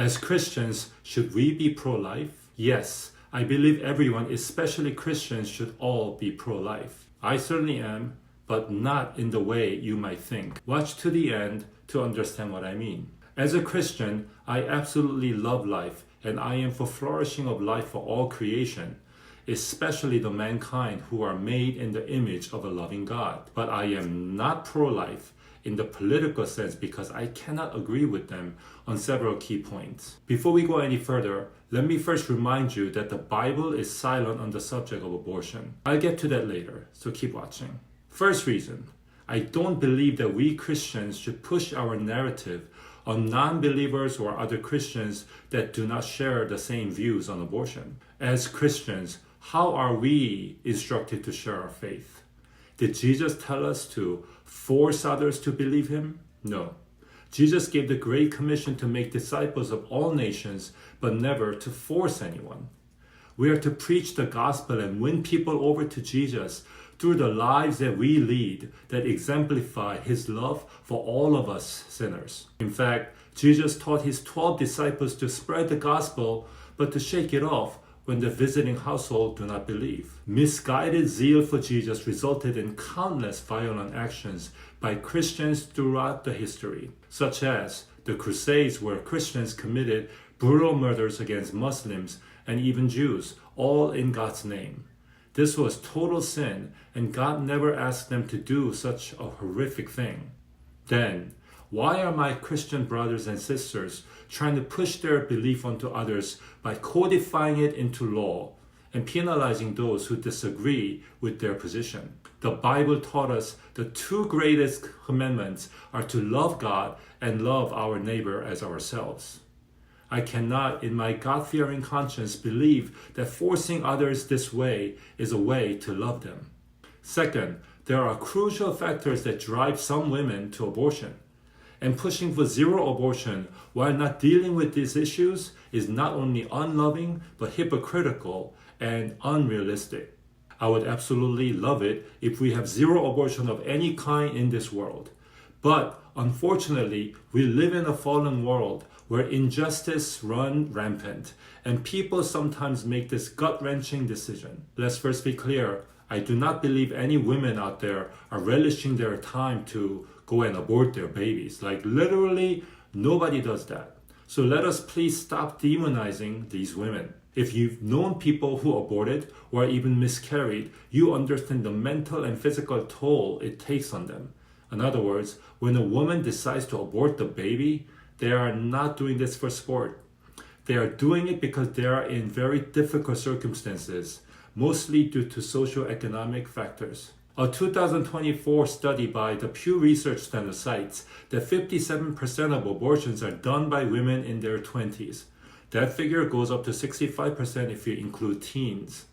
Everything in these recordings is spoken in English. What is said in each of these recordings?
As Christians, should we be pro-life? Yes, I believe everyone, especially Christians, should all be pro-life. I certainly am, but not in the way you might think. Watch to the end to understand what I mean. As a Christian, I absolutely love life, and I am for flourishing of life for all creation, especially the mankind who are made in the image of a loving God. But I am not pro-life in the political sense because I cannot agree with them on several key points. Before we go any further, let me first remind you that the Bible is silent on the subject of abortion. I'll get to that later, so keep watching. First reason, I don't believe that we Christians should push our narrative on non-believers or other Christians that do not share the same views on abortion. As Christians, how are we instructed to share our faith? Did Jesus tell us to force others to believe him? No. Jesus gave the Great Commission to make disciples of all nations, but never to force anyone. We are to preach the gospel and win people over to Jesus through the lives that we lead that exemplify his love for all of us sinners. In fact, Jesus taught his 12 disciples to spread the gospel, but to shake it off when the visiting household do not believe. Misguided zeal for Jesus resulted in countless violent actions by Christians throughout the history, such as the Crusades, where Christians committed brutal murders against Muslims and even Jews, all in God's name. This was total sin, and God never asked them to do such a horrific thing. Then, why are my Christian brothers and sisters trying to push their belief onto others by codifying it into law and penalizing those who disagree with their position? The Bible taught us the two greatest commandments are to love God and love our neighbor as ourselves. I cannot, in my God-fearing conscience, believe that forcing others this way is a way to love them. Second, there are crucial factors that drive some women to abortion. And pushing for zero abortion while not dealing with these issues is not only unloving, but hypocritical and unrealistic. I would absolutely love it if we have zero abortion of any kind in this world. But unfortunately, we live in a fallen world where injustice runs rampant, and people sometimes make this gut-wrenching decision. Let's first be clear. I do not believe any women out there are relishing their time to go and abort their babies. Like literally, nobody does that. So let us please stop demonizing these women. If you've known people who aborted or even miscarried, you understand the mental and physical toll it takes on them. In other words, when a woman decides to abort the baby, they are not doing this for sport. They are doing it because they are in very difficult circumstances, mostly due to socioeconomic factors. A 2024 study by the Pew Research Center cites that 57% of abortions are done by women in their 20s. That figure goes up to 65% if you include teens.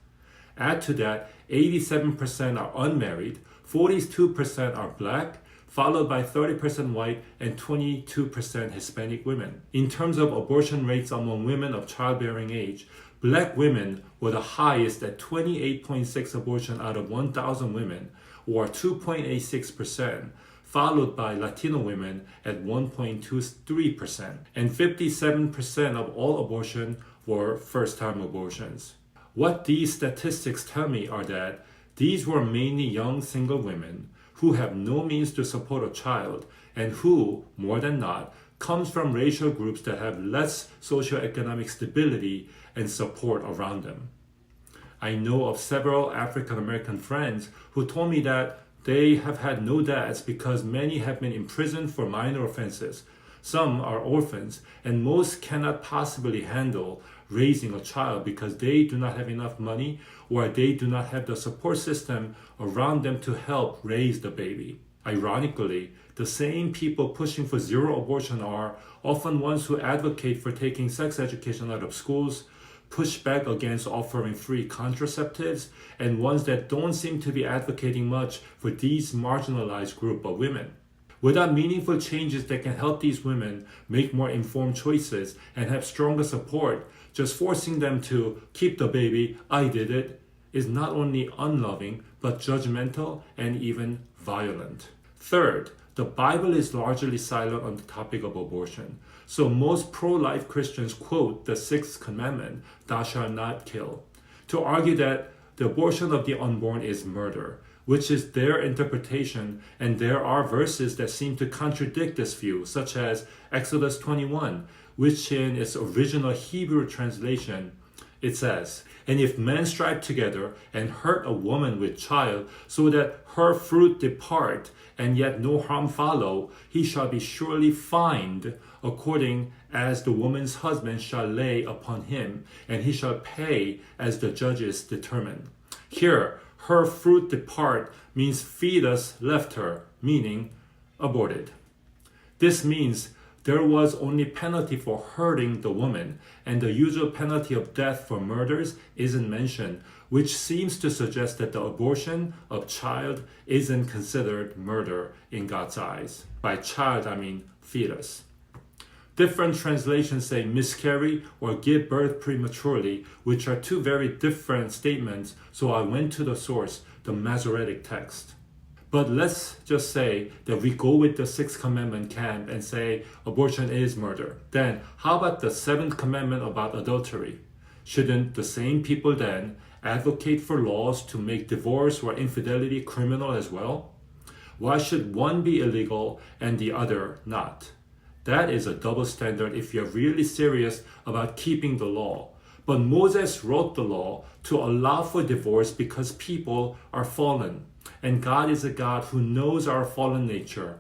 Add to that, 87% are unmarried, 42% are black, followed by 30% white and 22% Hispanic women. In terms of abortion rates among women of childbearing age, Black women were the highest at 28.6 abortion out of 1,000 women, or 2.86%, followed by Latino women at 1.23%, and 57% of all abortion were first-time abortions. What these statistics tell me are that these were mainly young single women who have no means to support a child and who, more than not, comes from racial groups that have less socioeconomic stability and support around them. I know of several African American friends who told me that they have had no dads because many have been imprisoned for minor offenses. Some are orphans, and most cannot possibly handle raising a child because they do not have enough money or they do not have the support system around them to help raise the baby. Ironically, the same people pushing for zero abortion are often ones who advocate for taking sex education out of schools, push back against offering free contraceptives, and ones that don't seem to be advocating much for these marginalized group of women. Without meaningful changes that can help these women make more informed choices and have stronger support, just forcing them to keep the baby, I did it, is not only unloving, but judgmental and even violent. Third, the Bible is largely silent on the topic of abortion. So most pro-life Christians quote the sixth commandment, thou shalt not kill, to argue that the abortion of the unborn is murder, which is their interpretation, and there are verses that seem to contradict this view, such as Exodus 21, which in its original Hebrew translation, it says, and if men strive together and hurt a woman with child, so that her fruit depart, and yet no harm follow, he shall be surely fined, according as the woman's husband shall lay upon him, and he shall pay as the judges determine. Here, her fruit depart means fetus left her, meaning aborted. This means there was only penalty for hurting the woman, and the usual penalty of death for murders isn't mentioned, which seems to suggest that the abortion of child isn't considered murder in God's eyes. By child, I mean fetus. Different translations say miscarry or give birth prematurely, which are two very different statements, so I went to the source, the Masoretic text. But let's just say that we go with the sixth commandment camp and say abortion is murder. Then how about the seventh commandment about adultery? Shouldn't the same people then advocate for laws to make divorce or infidelity criminal as well? Why should one be illegal and the other not? That is a double standard if you're really serious about keeping the law. But Moses wrote the law to allow for divorce because people are fallen. And God is a God who knows our fallen nature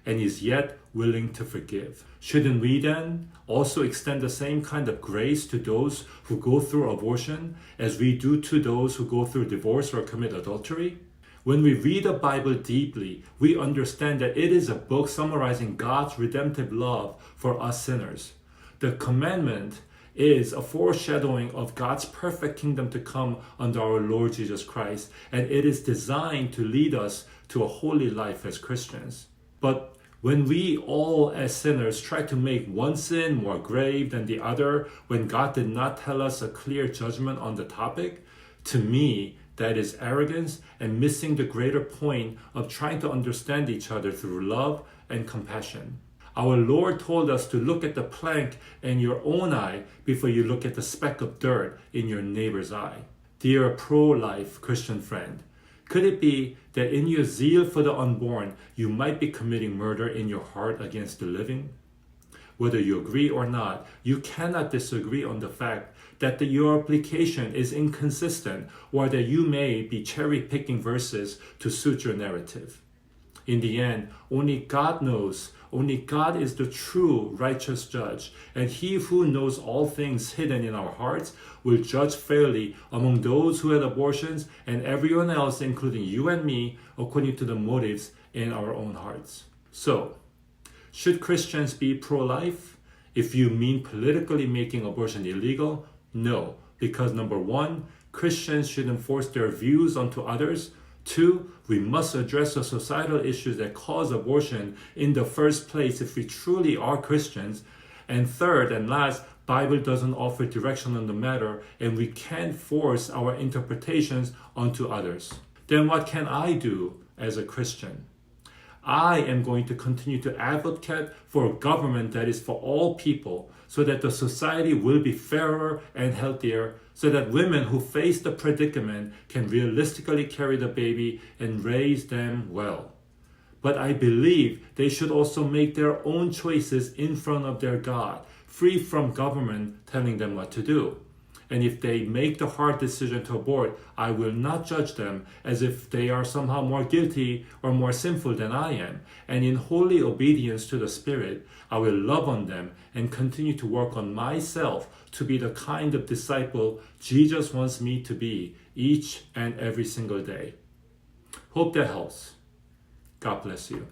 and is yet willing to forgive. Shouldn't we then also extend the same kind of grace to those who go through abortion as we do to those who go through divorce or commit adultery? When we read the Bible deeply, we understand that it is a book summarizing God's redemptive love for us sinners. The commandment is a foreshadowing of God's perfect kingdom to come under our Lord Jesus Christ, and it is designed to lead us to a holy life as Christians. But when we all as sinners try to make one sin more grave than the other, when God did not tell us a clear judgment on the topic, to me, that is arrogance and missing the greater point of trying to understand each other through love and compassion. Our Lord told us to look at the plank in your own eye before you look at the speck of dirt in your neighbor's eye. Dear pro-life Christian friend, could it be that in your zeal for the unborn, you might be committing murder in your heart against the living? Whether you agree or not, you cannot disagree on the fact that your application is inconsistent or that you may be cherry-picking verses to suit your narrative. In the end, only God knows. Only God is the true righteous judge, and he who knows all things hidden in our hearts will judge fairly among those who had abortions and everyone else, including you and me, according to the motives in our own hearts. So, should Christians be pro-life? If you mean politically making abortion illegal, no, because number one, Christians shouldn't force their views onto others. 2, we must address the societal issues that cause abortion in the first place if we truly are Christians. And third and last, Bible doesn't offer direction on the matter and we can't force our interpretations onto others. Then what can I do as a Christian? I am going to continue to advocate for a government that is for all people so that the society will be fairer and healthier, so that women who face the predicament can realistically carry the baby and raise them well. But I believe they should also make their own choices in front of their God, free from government telling them what to do. And if they make the hard decision to abort, I will not judge them as if they are somehow more guilty or more sinful than I am. And in holy obedience to the Spirit, I will love on them and continue to work on myself to be the kind of disciple Jesus wants me to be each and every single day. Hope that helps. God bless you.